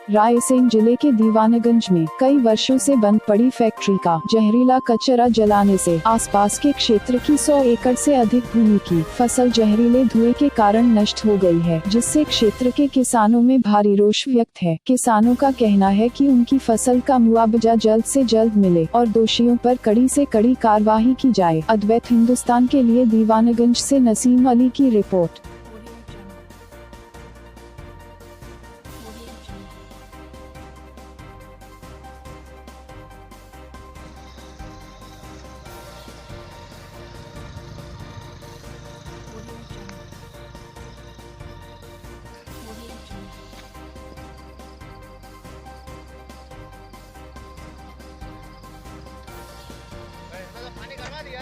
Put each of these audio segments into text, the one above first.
रायसेन जिले के दीवानगंज में कई वर्षों से बंद पड़ी फैक्ट्री का जहरीला कचरा जलाने से आसपास के क्षेत्र की 100 एकड़ से अधिक भूमि की फसल जहरीले धुएं के कारण नष्ट हो गई है, जिससे क्षेत्र के किसानों में भारी रोष व्यक्त है। किसानों का कहना है कि उनकी फसल का मुआवजा जल्द से जल्द मिले और दोषियों पर कड़ी से कड़ी कार्रवाई की जाए। अद्वैत हिंदुस्तान के लिए दीवानगंज से नसीम अली की रिपोर्ट। पानी करवा दिया।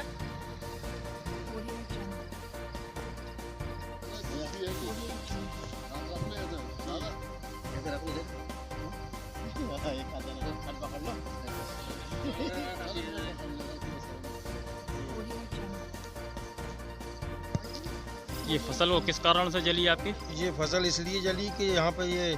ये फसल वो किस कारण से जली आपकी? ये फसल इसलिए जली कि यहाँ पे ये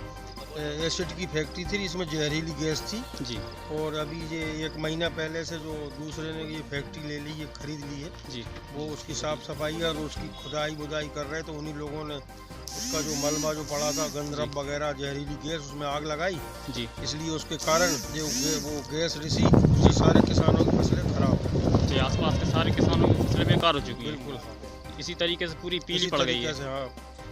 एसिड की फैक्ट्री थी, इसमें जहरीली गैस थी जी। और अभी ये 1 महीना पहले से जो दूसरे ने ये फैक्ट्री ले ली, ये खरीद ली है जी। वो उसकी साफ सफाई और उसकी खुदाई बुदाई कर रहे, तो उन्हीं लोगों ने उसका जो मलबा जो पड़ा था, गंदरब वगैरह जहरीली गैस, उसमें आग लगाई जी। इसलिए उसके कारण जो वो गैस रिसी, उससे सारे किसानों की फसलें खराब हो जी। आसपास के सारे किसानों की फसलें बेकार हो चुकी है। बिल्कुल इसी तरीके से पूरी पीली इसी पड़ गई तरीके है। से, हाँ।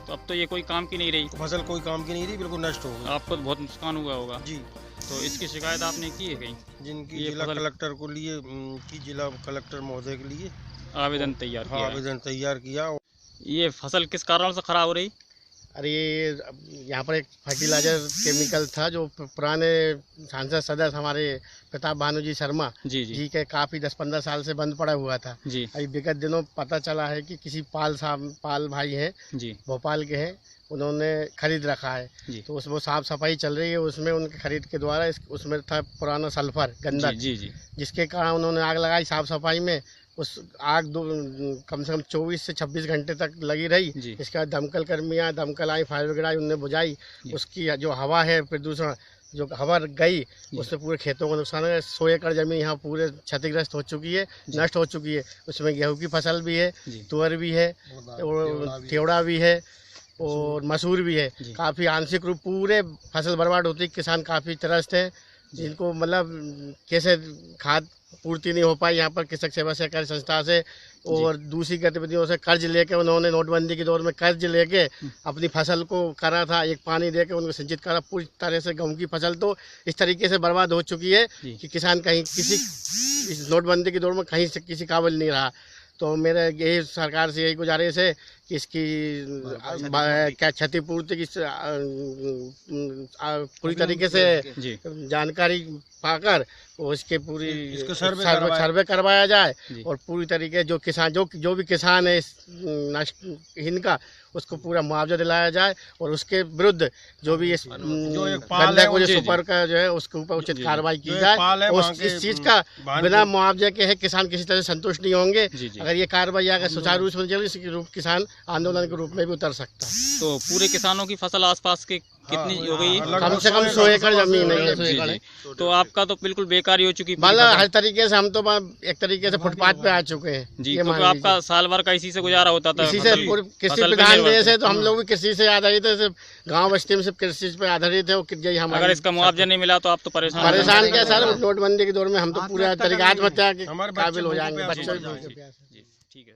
तो अब तो ये कोई काम की नहीं रही। फसल कोई काम की नहीं रही, बिल्कुल नष्ट हो गई। आपको तो बहुत नुकसान हुआ होगा जी। तो इसकी शिकायत आपने की है कहीं? जिनकी ये जिला फसल- कलेक्टर को लिए की जिला कलेक्टर महोदय के लिए आवेदन तैयार हाँ, किया है। आवेदन तैयार किया। ये फसल किस कारण से खराब हो रही? अरे ये यहाँ पर एक फर्टिलाइजर केमिकल था जो पुराने सांसद सदस्य हमारे प्रताप भानुजी शर्मा जी जी जी के काफ़ी 10-15 साल से बंद पड़ा हुआ था। जी अभी विगत दिनों पता चला है कि किसी पाल भाई हैं, जी भोपाल के हैं, उन्होंने खरीद रखा है। जी तो उसमें साफ़ सफाई चल रही है, उसमें उनके खरीद के द्वारा उसमें था पुराना सल्फर गंधक, जी जी जिसके कारण उन्होंने आग लगाई। साफ़ सफाई में उस आग कम से कम 24 से 26 घंटे तक लगी रही। जी। इसके बाद दमकल कर्मियाँ, दमकल आई, फायर ब्रिगेड आई, उनने बुझाई। उसकी जो हवा है, प्रदूषण जो हवा गई, उससे पूरे खेतों को नुकसान है। 100 एकड़ जमीन यहाँ पूरे क्षतिग्रस्त हो चुकी है, नष्ट हो चुकी है। उसमें गेहूँ की फसल भी है, तुअर भी है, और केवड़ा भी है और मसूर भी है। काफ़ी आंशिक रूप पूरे फसल बर्बाद होती, किसान काफ़ी त्रस्त हैं, जिनको मतलब कैसे खाद पूर्ति नहीं हो पाई यहाँ पर कृषक सेवा सहकारी संस्था से, और दूसरी गतिविधियों से कर्ज लेके उन्होंने नोटबंदी के दौर में कर्ज लेके अपनी फसल को करा था, एक पानी देके उनको सिंचित करा। पूरी तरह से गेहूँ की फसल तो इस तरीके से बर्बाद हो चुकी है कि किसान कहीं किसी इस नोटबंदी के दौर में कहीं से किसी काबिल नहीं रहा। तो मेरे यही सरकार से यही गुजारिश है कि इसकी क्या क्षतिपूर्ति की पूरी तरीके से जानकारी पाकर उसके पूरी सर्वे करवाया जाए, और पूरी तरीके जो किसान जो भी किसान है इनका उसको पूरा मुआवजा दिलाया जाए, और उसके विरुद्ध जो भी इस गंधक को जो सुपर का जो है उसके ऊपर उचित कार्रवाई की जाए। इस चीज़ का बिना मुआवजे के है किसान किसी तरह से संतुष्ट नहीं होंगे। अगर ये कार्रवाई अगर सुचारू रूप से चले, इसके रूप किसान आंदोलन के रूप में भी उतर सकता है। तो पूरे किसानों की फसल आसपास के कितनी हो गई? कम से कम 100 एकड़ जमीन है। तो आपका तो बिल्कुल बेकार ही हो चुकी है। हर तरीके से हम तो एक तरीके से फुटपाथ पे आ चुके हैं जी। तो आपका साल भर का इसी से गुजारा होता था? इसी से कृषि प्रधान देश है, तो हम लोग भी कृषि से आधारित है, गाँव बस्ती में सिर्फ कृषि पे आधारित है। अगर इसका मुआवजा नहीं मिला तो आप तो परेशान क्या सर, नोटबंदी के दौर में हम तो पूरा तरीके आत्महत्या के काबिल हो जाएंगे। बच्चों जी ठीक है।